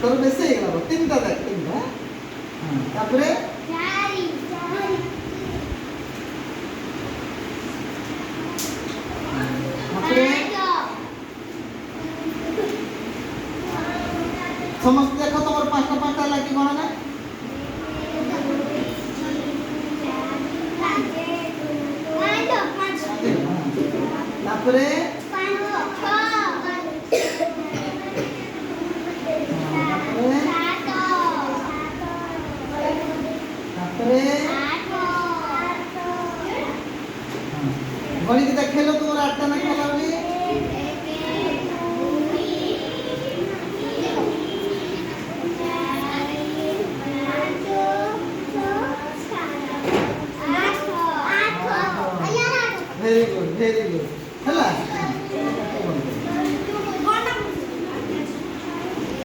ତୋର ବେଶୀ ହେଇଗଲା ତିନିଟା ଦେଖ ତିନିଟା ତାପରେ ସମସ୍ତେ ଦେଖ ତମର ପାଞ୍ଚଟା ପାଞ୍ଚଟା ଲାଗି ଗଣ ନା ତାପରେ गणित देखेलो तुम आठटा ना खेला बोली वेरी गुड हेला